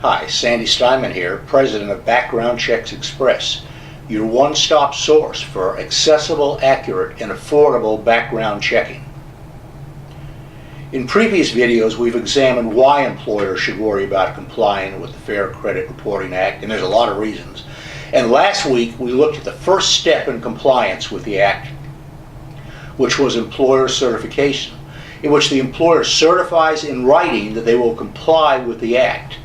Hi, Sandy Steinman here, President of Background Checks Express, your one-stop source for accessible, accurate, and affordable background checking. In previous videos, we've examined why employers should worry about complying with the Fair Credit Reporting Act, and there's a lot of reasons. And last week, we looked at the first step in compliance with the Act, which was employer certification, in which the employer certifies in writing that they will comply with the Act.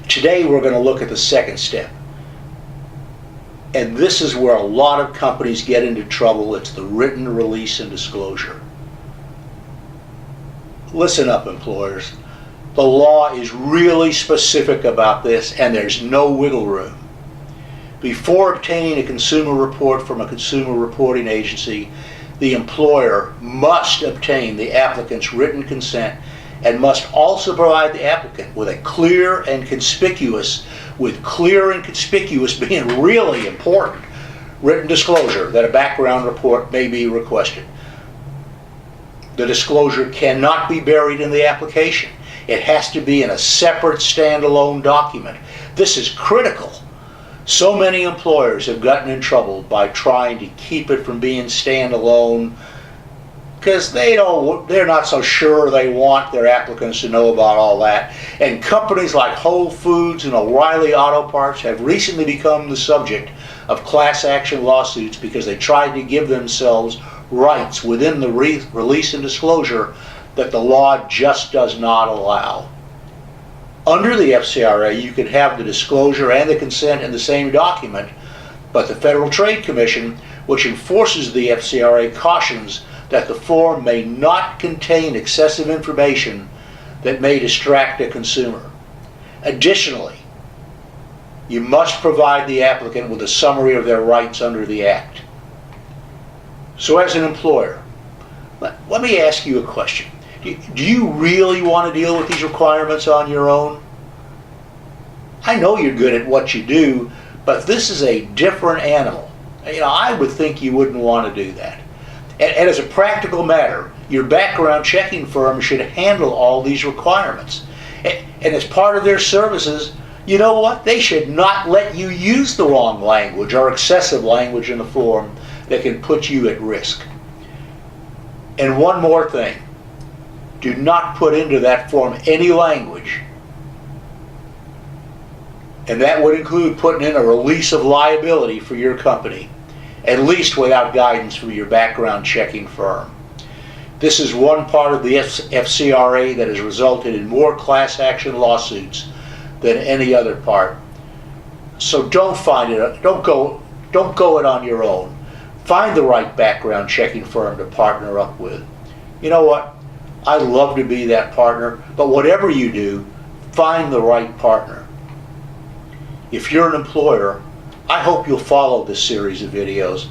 Today we're going to look at the second step. And this is where a lot of companies get into trouble. It's the written release and disclosure. Listen up, employers. The law is really specific about this, and there's no wiggle room. Before obtaining a consumer report from a consumer reporting agency, the employer must obtain the applicant's written consent and must also provide the applicant with a clear and conspicuous, with clear and conspicuous being really important, written disclosure that a background report may be requested. The disclosure cannot be buried in the application. It has to be in a separate standalone document. This is critical. So many employers have gotten in trouble by trying to keep it from being standalone because they're not so sure they want their applicants to know about all that. And companies like Whole Foods and O'Reilly Auto Parts have recently become the subject of class action lawsuits because they tried to give themselves rights within the release and disclosure that the law just does not allow. Under the FCRA, you can have the disclosure and the consent in the same document, but the Federal Trade Commission, which enforces the FCRA, cautions that the form may not contain excessive information that may distract a consumer. Additionally, you must provide the applicant with a summary of their rights under the Act. So as an employer, let me ask you a question. Do you really want to deal with these requirements on your own? I know you're good at what you do, but this is a different animal. I would think you wouldn't want to do that. And as a practical matter, your background checking firm should handle all these requirements. And as part of their services, you know what? They should not let you use the wrong language or excessive language in the form that can put you at risk. And one more thing. Do not put into that form any language, and that would include putting in a release of liability for your company, at least without guidance from your background checking firm. This is one part of the FCRA that has resulted in more class action lawsuits than any other part. So don't go it on your own. Find the right background checking firm to partner up with. You know what? I'd love to be that partner, but whatever you do, find the right partner. If you're an employer, I hope you'll follow this series of videos